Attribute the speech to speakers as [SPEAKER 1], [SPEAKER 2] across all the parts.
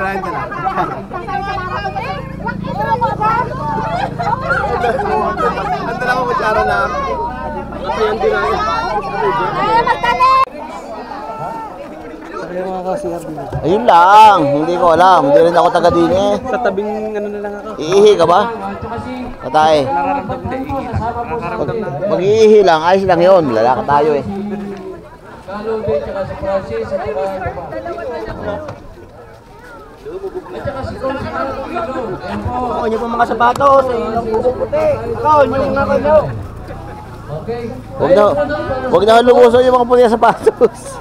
[SPEAKER 1] Brian ka na. Ando lang ako kutsara na. Kasi yan din ay.
[SPEAKER 2] Ayun lang, hindi ko alam. Hindi rin ako taga din eh.
[SPEAKER 1] Sa tabing ano na lang ako.
[SPEAKER 2] Iihi ka ba? Tatay.
[SPEAKER 1] Nararamdam na ihi lang. Nararamdam na.
[SPEAKER 2] Mag-iihi lang, ayos lang yun. Lalaka tayo eh.
[SPEAKER 1] Ako nyo po mga sapatos. Ilang puso puti. Ako nyo mga kanyo.
[SPEAKER 2] Huwag na lumuso yung mga puti na sapatos.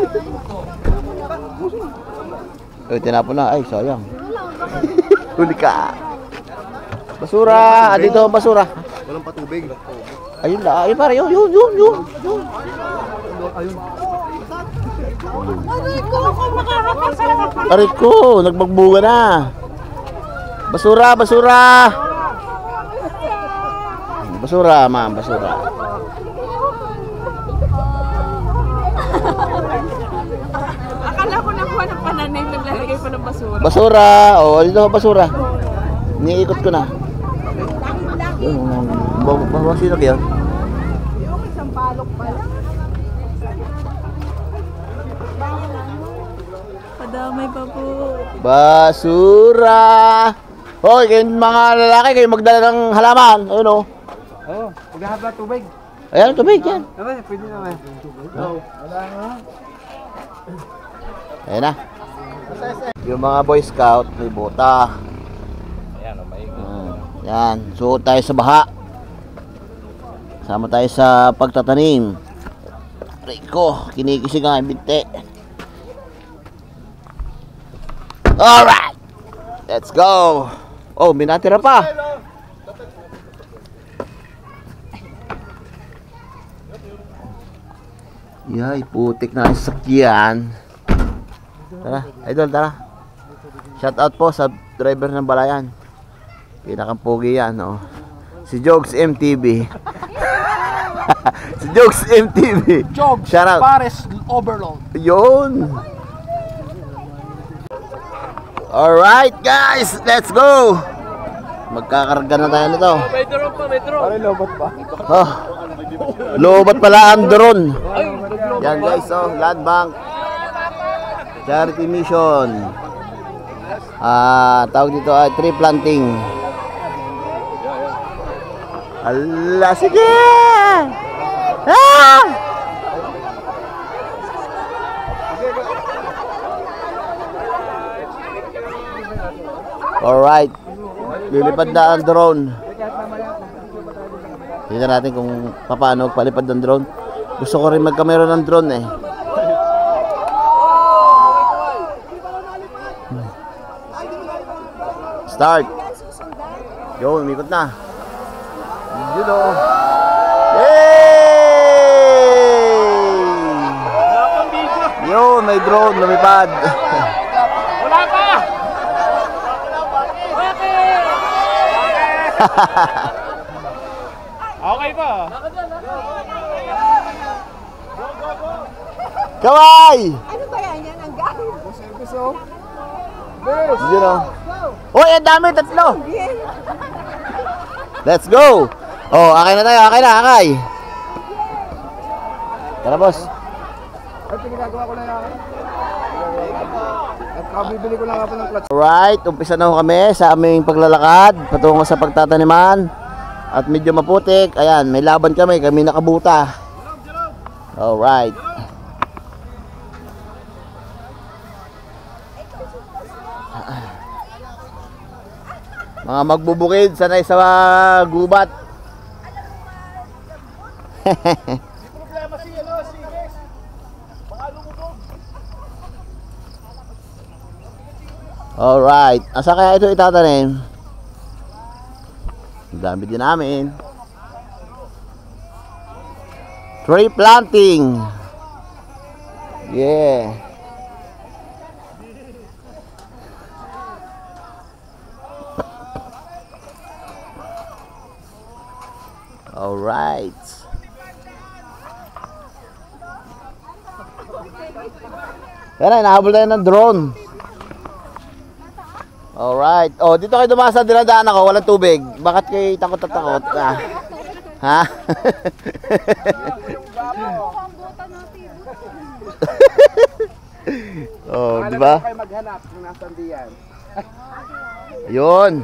[SPEAKER 2] Ay, tinapon na. Ay, sayang. Huli ka. Basura. Dito ang basura.
[SPEAKER 1] Walang patubig.
[SPEAKER 2] Ayun lang. Ayun pare. Yun. Aray ko. Nagbagbunga na. Basura. Basura, ma'am. Basura.
[SPEAKER 3] Akala ko nakuha ng pananim, naglalagay pa ng basura.
[SPEAKER 2] Basura. O, dito ang basura. Niikot ko na. Sino ba yun?
[SPEAKER 3] Yung isang palok pala. Padamay pa po.
[SPEAKER 2] Basura. Hoy, kayong mga lalaki, kayo magdala ng halaman. Ayun o.
[SPEAKER 1] Oo, maghahaba tubig.
[SPEAKER 2] Ayan, tubig yan.
[SPEAKER 1] Pwede naman. Wala nga.
[SPEAKER 2] Ayan na. Yung mga Boy Scout, may bota.
[SPEAKER 1] Ayan,
[SPEAKER 2] Yan, suot tayo sa baha. Sama tayo sa pagtatanim. Rico, kinikisig ang binte. Alright! Let's go! Oh, may natira pa. Yay, putik na ang sakyan. Tara, idol, tara. Shout out po sa driver ng balayan. Pinakampugi yan, oh. Si Jogs MTV. Si Jogs MTV.
[SPEAKER 1] Jogs,
[SPEAKER 2] shout out.
[SPEAKER 1] Pares Overload.
[SPEAKER 2] Yun. Alright, guys, let's go. Magkakarga na tayo nito.
[SPEAKER 1] May drone pa, may drone. Pare, lobot pa.
[SPEAKER 2] Oh, lobat pala ang drone. Yan guys, oh, land bank. Charity mission. Tawag dito ay tree planting. Allah, sige! Ah! Alright. Lilipad na ang drone. Tingnan natin kung paano palipad ng drone. Gusto ko rin magkamera ng drone eh. Start. Yo, umikot na. Yun o. Yay! Yo, may drone, lumipad.
[SPEAKER 1] Wala pa! Okay pa.
[SPEAKER 2] Kaway!
[SPEAKER 3] Ano ba yan? Yan ang gawin.
[SPEAKER 2] Yun o. Uy, ang dami, tatlo. Let's go. Oh, akay na tayo, akay. Tara, boss.
[SPEAKER 1] Ito ginagawa ko lang yan. At kabibili ko lang ako ng clutch.
[SPEAKER 2] Alright, umpisa na ho kami sa aming paglalakad patungo sa pagtataniman. At medyo maputik. Ayan, may laban kami nakabuta. Alright. Mga magbubukid, sanay sa gubat.
[SPEAKER 1] Problema si Guys. Baka lumubog.
[SPEAKER 2] Alright, asa kaya ito itatanim? Ang dami din namin. Tree planting. Yeah. Alright. Yan na, nahabol tayo ng drone. Alright. Oh, dito kayo dumaan sa dinadaan ako, walang tubig. Bakit kayo takot at takot? Ah. Ha? Oh, di ba?
[SPEAKER 1] Kayo maghanap kung nasan diyan.
[SPEAKER 2] Yun.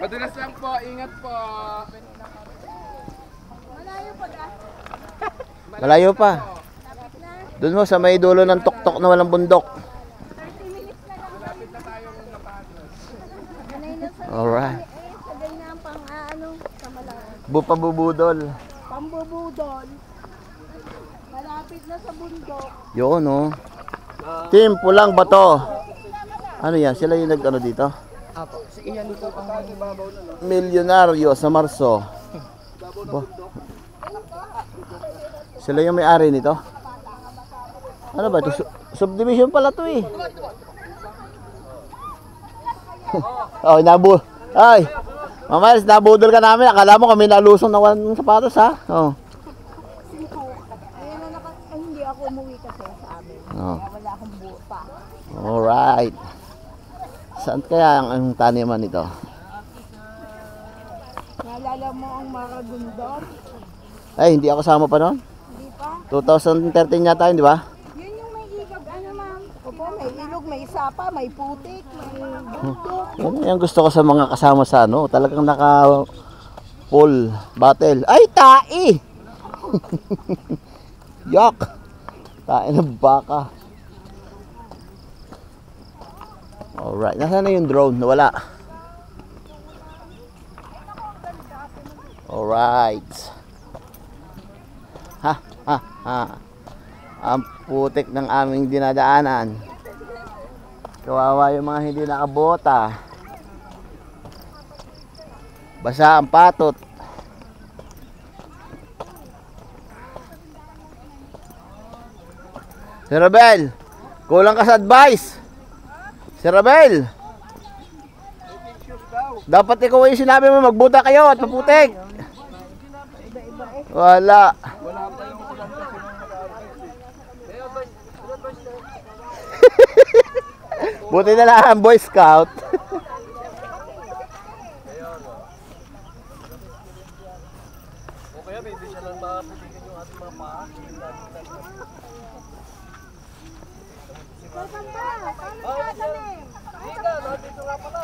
[SPEAKER 1] Madulas lang po, ingat po.
[SPEAKER 2] Malayo pa. Doon ho sa may dulo ng tuktok na walang bundok. Alright. Pabubudol.
[SPEAKER 3] Pambubudol. Malapit na sa bundok.
[SPEAKER 2] Yun oh. Team Pulang Bato. Ano yan? Sila yung nag-ano dito?
[SPEAKER 1] Apo, si Ian po ang ibabaw na no.
[SPEAKER 2] Milyonaryo sa Marso. Bo. Sila yung may-ari nito? Ano ba ito? Subdivision pala to eh. Oh, ay. Mamaya, nabudol ka namin. Akala mo kami nalusong na walang sapatos ha? Oh.
[SPEAKER 3] Ayun na hindi ako umuwi kasi sa amin.
[SPEAKER 2] Oh.
[SPEAKER 3] Wala akong buta.
[SPEAKER 2] Alright. Saan kaya ang taniman nito?
[SPEAKER 3] Naalala mo ang Maragondon?
[SPEAKER 2] Ay, hindi ako sama pa noon.
[SPEAKER 3] Hindi pa?
[SPEAKER 2] 2013 yata yun, di ba?
[SPEAKER 3] Yun yung may ilog, ano ma'am? Opo, may ilog, may sapa, may putik, may bundok.
[SPEAKER 2] Yan yung gusto ko sa mga kasama sa ano. Talagang naka full battle. Ay, tai! Yak! Tai ng baka. Alright. Nasaan na yung drone? Nawala. Alright. Ha, ha, ha. Ang putik ng aming dinadaanan. Kawawa yung mga hindi nakabota. Basa ang patot. Si Rabel, kulang ka sa advice. Si Rabel, dapat ikaw yung sinabi mo, magbuta kayo at maputik. Wala. Buti na lang ang Boy Scout.
[SPEAKER 1] Okay, hindi siya lang maputikin yung ating mga paa. Dito nga pala.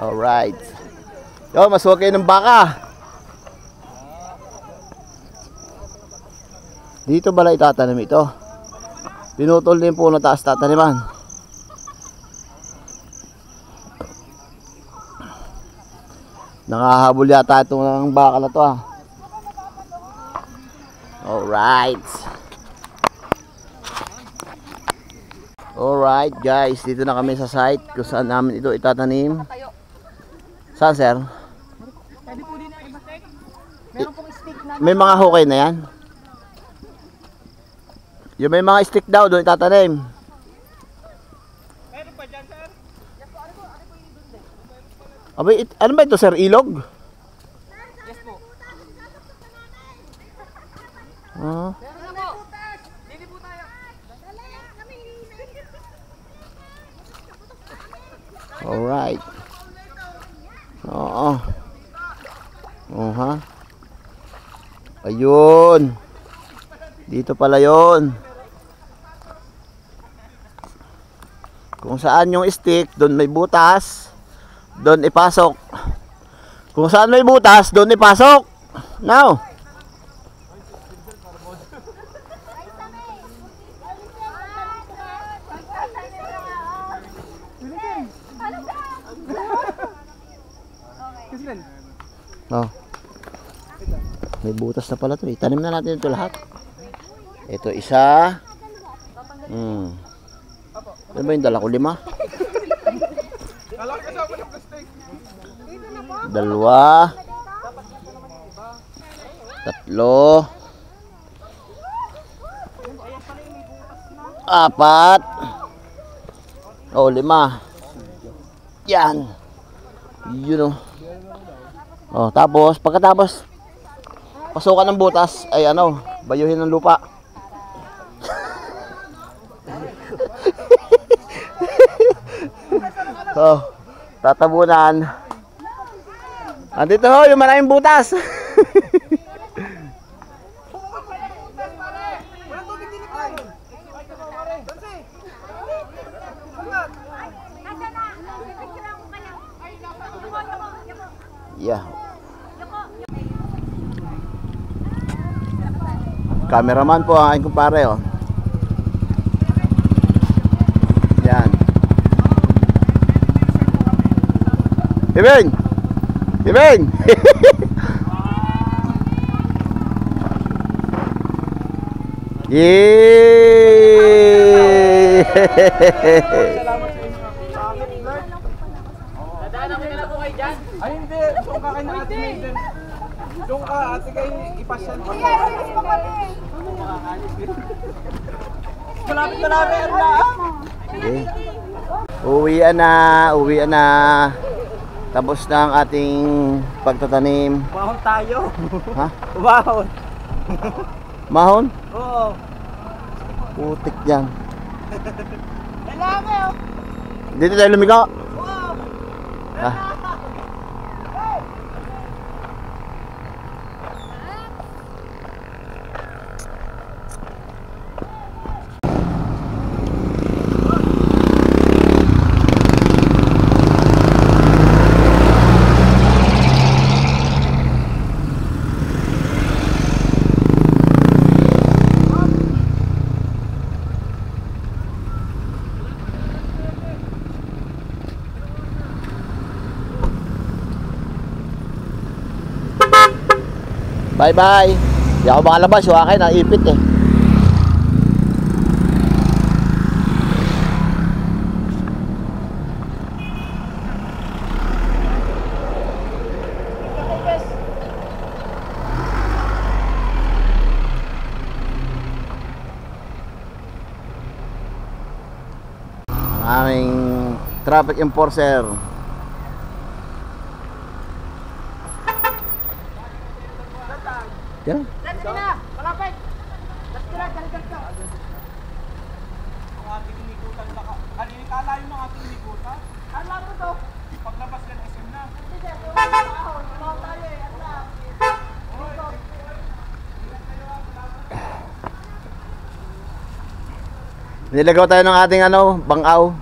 [SPEAKER 2] Alright. Yo, masuwag kayo ng baka. Dito bala itatanim ito. Pinutol din po na taas tataniman. Nakahabol yata itong baka na to ah. Alright. Alright guys, dito na kami sa site kung saan namin ito itatanim. Saan sir?
[SPEAKER 3] Pwede po din ang iba, Tek. Meron pong stick na.
[SPEAKER 2] May mga hukay na yan? Yung may mga stick daw doon itatanim.
[SPEAKER 3] Meron pa dyan, sir?
[SPEAKER 2] Abay, ano ba ito sir? Ilog?
[SPEAKER 3] Yes po.
[SPEAKER 2] Ah.
[SPEAKER 3] Meron na po. Dili po tayo.
[SPEAKER 2] Alright. Oo. Ha? Ayun. Dito pala yun. Kung saan yung stick, doon may butas, doon ipasok. Kung saan may butas, doon ipasok. Now. Oh. May butas na pala 'to. Tanim na natin ito lahat. Ito isa. Ano ba yung dala ko? 5? Dalawa. 3. 4. Oh, 5. Yan. Yun oh. Oh, tapos pagkatapos pasukan ng butas ay ano, bayuhin ng lupa. So, tatabunan. Andito ho, yung maraming butas. Yeah. Cameraman po ang aking kumpare, oh. Yan. Ibeng! Ibeng! Yay!
[SPEAKER 1] Dadaan ako na po kayo dyan. Ay hindi, doon ka kayo na ate Maiden. Doon ka, ate kayo ipasyan ko. Malapit na namin, ano na?
[SPEAKER 2] Okay. Uwian na. Tapos na ang ating pagtatanim.
[SPEAKER 1] Mahon tayo.
[SPEAKER 2] Ha?
[SPEAKER 1] Mahon.
[SPEAKER 2] Mahon?
[SPEAKER 1] Oo.
[SPEAKER 2] Putik yan.
[SPEAKER 3] Kailangan
[SPEAKER 2] Dito tayo lumigo. Ha? Bye bye. Di ako makalabas, yung akin naipit eh. Ang aming traffic enforcer. Yan.
[SPEAKER 3] Let's go na! Malapit! Let's go na! Dali-dali ka!
[SPEAKER 1] Ang ating inikutan na ka. Kanina kalayo ng ating inikutan.
[SPEAKER 3] Ano lang po to?
[SPEAKER 1] Paglabas ka ng SM na.
[SPEAKER 3] Hindi sir, yung ahon. Mahal tayo eh. Ano lang?
[SPEAKER 2] Nilagaw tayo ng ating bangaw.